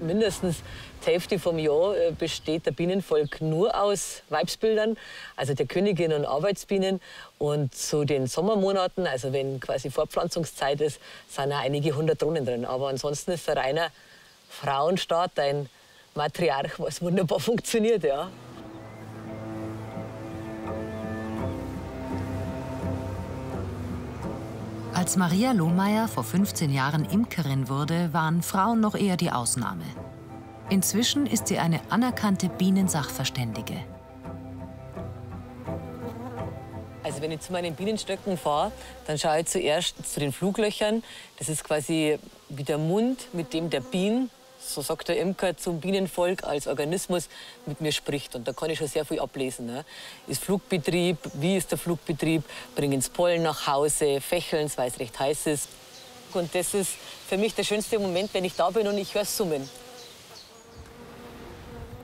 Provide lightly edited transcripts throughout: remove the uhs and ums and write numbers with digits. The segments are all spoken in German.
Mindestens die Hälfte vom Jahr besteht der Bienenvolk nur aus Weibsbildern, also der Königin und Arbeitsbienen. Und zu den Sommermonaten, also wenn quasi Fortpflanzungszeit ist, sind auch einige hundert Drohnen drin. Aber ansonsten ist es ein reiner Frauenstaat, ein Matriarch, was wunderbar funktioniert, ja. Als Maria Lohmeier vor 15 Jahren Imkerin wurde, waren Frauen noch eher die Ausnahme. Inzwischen ist sie eine anerkannte Bienensachverständige. Also wenn ich zu meinen Bienenstöcken fahre, dann schaue ich zuerst zu den Fluglöchern. Das ist quasi wie der Mund, mit dem der Bienen, so sagt der Imker, zum Bienenvolk als Organismus mit mir spricht. Und da kann ich schon sehr viel ablesen. Ne? Ist Flugbetrieb, wie ist der Flugbetrieb, bringen sie Pollen nach Hause, fächeln weil es recht heiß ist. Und das ist für mich der schönste Moment, wenn ich da bin und ich höre Summen.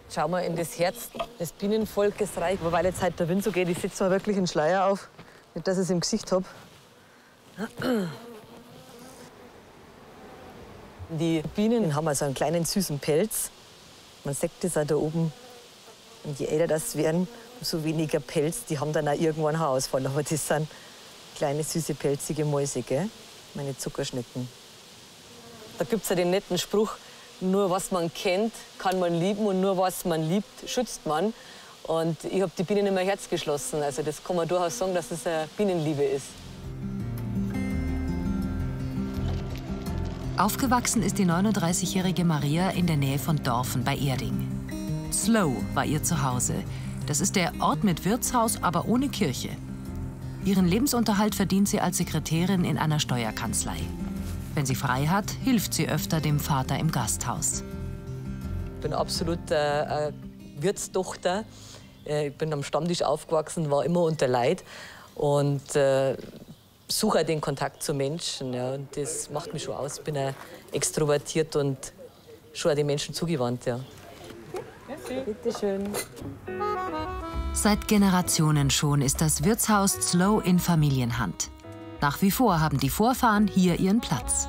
Schau mal in das Herz des Bienenvolkes rein. Weil jetzt halt der Wind so geht, ich setze mal wirklich einen Schleier auf, nicht dass ich es im Gesicht habe. Die Bienen haben also einen kleinen süßen Pelz. Man sieht das auch da oben. Und je älter das werden, umso weniger Pelz. Die haben dann auch irgendwann einen Haarausfall. Aber das sind kleine, süße, pelzige Mäuse, gell? Meine Zuckerschnecken. Da gibt es ja den netten Spruch, nur was man kennt, kann man lieben und nur was man liebt, schützt man. Und ich habe die Bienen in mein Herz geschlossen. Also das kann man durchaus sagen, dass es eine Bienenliebe ist. Aufgewachsen ist die 39-jährige Maria in der Nähe von Dorfen bei Erding. Slow war ihr Zuhause. Das ist der Ort mit Wirtshaus, aber ohne Kirche. Ihren Lebensunterhalt verdient sie als Sekretärin in einer Steuerkanzlei. Wenn sie frei hat, hilft sie öfter dem Vater im Gasthaus. Ich bin absolut Wirtstochter. Ich bin am Stammtisch aufgewachsen, war immer unter Leid. Und suche den Kontakt zu Menschen. Ja, und das macht mich schon aus. Ich bin auch extrovertiert und schon den Menschen zugewandt. Ja. Bitte schön. Seit Generationen schon ist das Wirtshaus Slow in Familienhand. Nach wie vor haben die Vorfahren hier ihren Platz.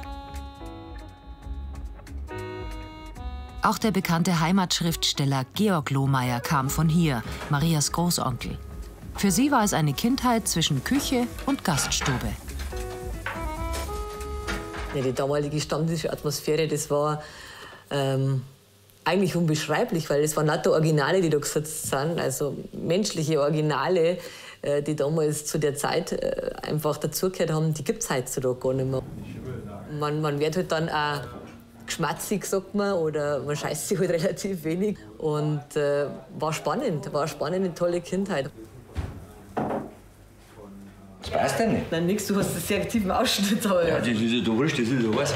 Auch der bekannte Heimatschriftsteller Georg Lohmeier kam von hier, Marias Großonkel. Für sie war es eine Kindheit zwischen Küche und Gaststube. Ja, die damalige Stammtischatmosphäre, das war eigentlich unbeschreiblich, weil es waren lauter Originale, die da gesetzt sind, also menschliche Originale, die damals zu der Zeit einfach dazugehört haben, die gibt es heutzutage gar nicht mehr. Man wird halt dann auch geschmatzig, sagt man, oder man scheißt sich halt relativ wenig. Und war spannend, eine tolle Kindheit. Das passt ja nicht. Nein, nix, du hast einen sehr aktiven Ausschnitt. Aber ja, das ist ja da wurscht, das ist ja was.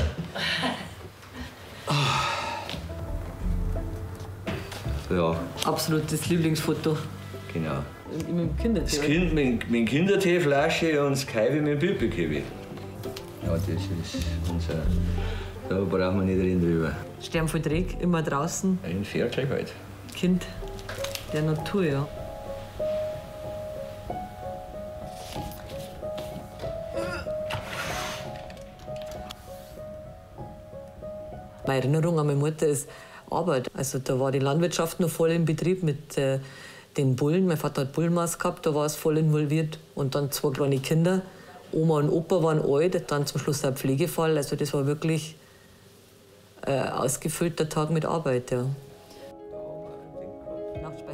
Ja. Absolutes Lieblingsfoto. Genau. Mit dem Kindertee. Das Kind mit Kinderteeflasche und das Kaiwi mit dem Pipi-Kiwi. Ja, das ist unser. Da brauchen wir nicht reden drüber. Sternvollträg, immer draußen. Ein Fairtrade halt. Kind der Natur, ja. Meine Erinnerung an meine Mutter ist Arbeit. Also da war die Landwirtschaft noch voll in Betrieb mit den Bullen. Mein Vater hat Bullenmaß gehabt, da war es voll involviert. Und dann 2 kleine Kinder. Oma und Opa waren alt, dann zum Schluss ein Pflegefall. Also das war wirklich ausgefüllter Tag mit Arbeit. Ja.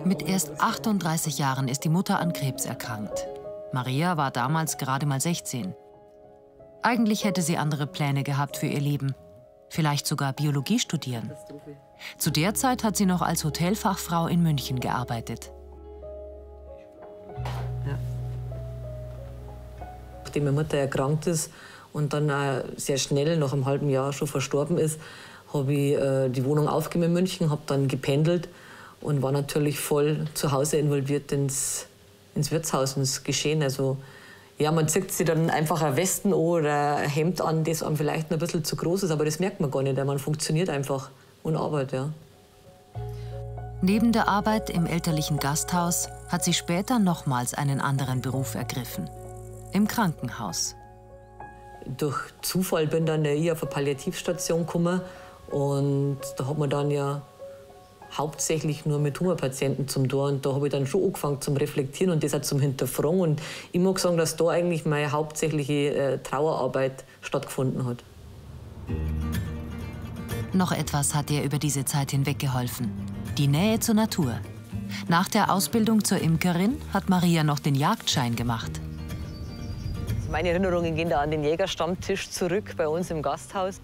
Mit erst 38 Jahren ist die Mutter an Krebs erkrankt. Maria war damals gerade mal 16. Eigentlich hätte sie andere Pläne gehabt für ihr Leben. Vielleicht sogar Biologie studieren. Zu der Zeit hat sie noch als Hotelfachfrau in München gearbeitet. Ja. Nachdem meine Mutter erkrankt ist und dann sehr schnell, nach einem halben Jahr schon verstorben ist, habe ich die Wohnung aufgegeben in München, habe dann gependelt und war natürlich voll zu Hause involviert ins Wirtshaus, ins Geschehen. Also, ja, man zieht sich dann einfach ein Westen oder ein Hemd an, das einem vielleicht ein bisschen zu groß ist, aber das merkt man gar nicht, man funktioniert einfach und arbeitet, ja. Neben der Arbeit im elterlichen Gasthaus hat sie später nochmals einen anderen Beruf ergriffen. Im Krankenhaus. Durch Zufall bin dann ich auf eine Palliativstation gekommen Und da hat man dann ja hauptsächlich nur mit Tumorpatienten zum Tor. Und da habe ich dann schon angefangen zum Reflektieren und das auch zum Hinterfragen. Und ich mag sagen, dass da eigentlich meine hauptsächliche Trauerarbeit stattgefunden hat. Noch etwas hat ihr über diese Zeit hinweg geholfen: die Nähe zur Natur. Nach der Ausbildung zur Imkerin hat Maria noch den Jagdschein gemacht. Meine Erinnerungen gehen da an den Jägerstammtisch zurück bei uns im Gasthaus.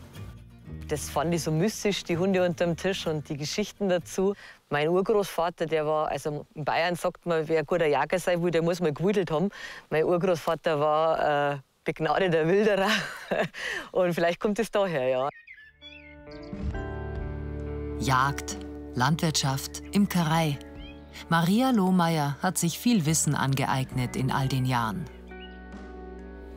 Das fand ich so mystisch, die Hunde unterm Tisch und die Geschichten dazu. Mein Urgroßvater, der war, also in Bayern sagt man, wer ein guter Jäger sein will, der muss mal gewudelt haben. Mein Urgroßvater war begnadeter Wilderer und vielleicht kommt es daher, ja. Jagd, Landwirtschaft, Imkerei. Maria Lohmeier hat sich viel Wissen angeeignet in all den Jahren.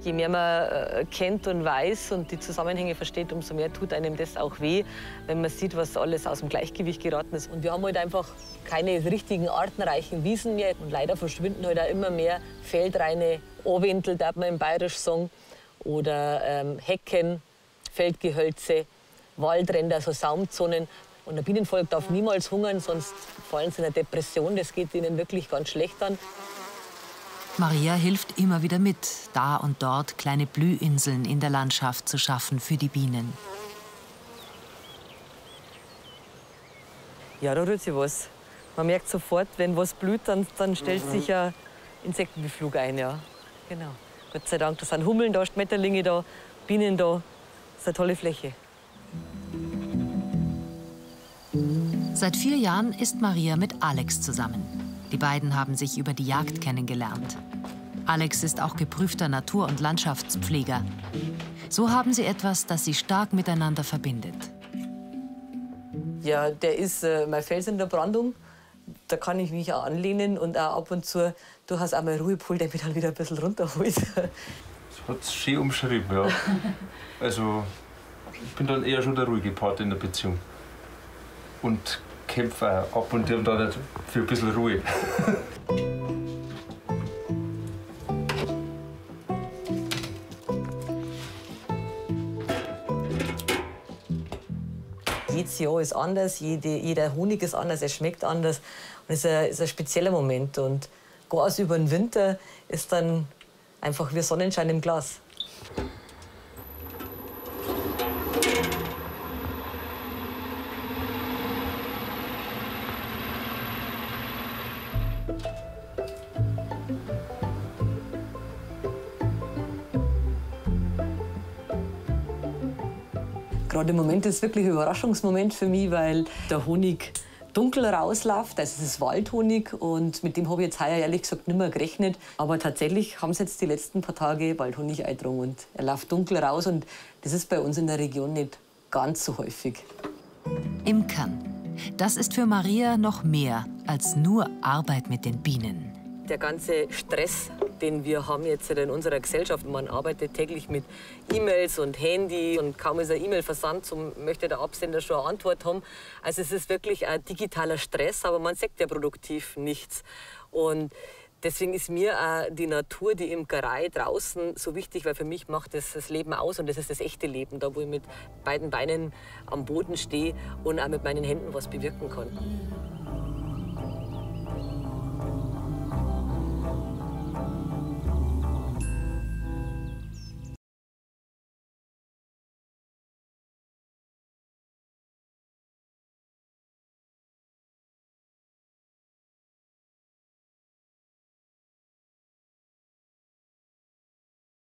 Je mehr man kennt und weiß und die Zusammenhänge versteht, umso mehr tut einem das auch weh, wenn man sieht, was alles aus dem Gleichgewicht geraten ist. Und wir haben halt einfach keine richtigen artenreichen Wiesen mehr. Und leider verschwinden halt auch immer mehr feldreine Anwendel, darf man im Bayerisch sagen, oder Hecken, Feldgehölze, Waldränder, so Saumzonen. Und der Bienenvolk darf niemals hungern, sonst fallen sie in eine Depression. Das geht ihnen wirklich ganz schlecht an. Maria hilft immer wieder mit, da und dort kleine Blühinseln in der Landschaft zu schaffen für die Bienen. Ja, da rührt sich was. Man merkt sofort, wenn was blüht, dann stellt sich ein Insektenbeflug ein. Ja. Genau. Gott sei Dank, da sind Hummeln da, Schmetterlinge da, Bienen da. Das ist eine tolle Fläche. Seit 4 Jahren ist Maria mit Alex zusammen. Die beiden haben sich über die Jagd kennengelernt. Alex ist auch geprüfter Natur- und Landschaftspfleger. So haben sie etwas, das sie stark miteinander verbindet. Ja, der ist mein Fels in der Brandung. Da kann ich mich auch anlehnen und auch ab und zu durchaus auch mal Ruhepol, der mich dann wieder ein bisschen runterholt. Das hat es schön umschrieben, ja. Also, ich bin dann eher schon der ruhige Part in der Beziehung. Und kämpfe auch ab und zu dann für ein bisschen Ruhe. Jedes Jahr ist anders, jeder Honig ist anders, er schmeckt anders. Und es ist ein spezieller Moment. Und Gas über den Winter ist dann einfach wie Sonnenschein im Glas. Gerade im Moment ist es wirklich ein Überraschungsmoment für mich, weil der Honig dunkel rausläuft. Also es ist Waldhonig und mit dem habe ich jetzt heuer ehrlich gesagt nicht mehr gerechnet. Aber tatsächlich haben es jetzt die letzten paar Tage Waldhonig eingedrungen und er läuft dunkel raus und das ist bei uns in der Region nicht ganz so häufig. Imkern. Das ist für Maria noch mehr als nur Arbeit mit den Bienen. Der ganze Stress, den wir haben jetzt in unserer Gesellschaft, man arbeitet täglich mit E-Mails und Handy und kaum ist ein E-Mail versandt, so möchte der Absender schon eine Antwort haben. Also es ist wirklich ein digitaler Stress, aber man sagt ja produktiv nichts. Und deswegen ist mir auch die Natur, die Imkerei draußen so wichtig, weil für mich macht das Leben aus und das ist das echte Leben, da wo ich mit beiden Beinen am Boden stehe und auch mit meinen Händen was bewirken kann.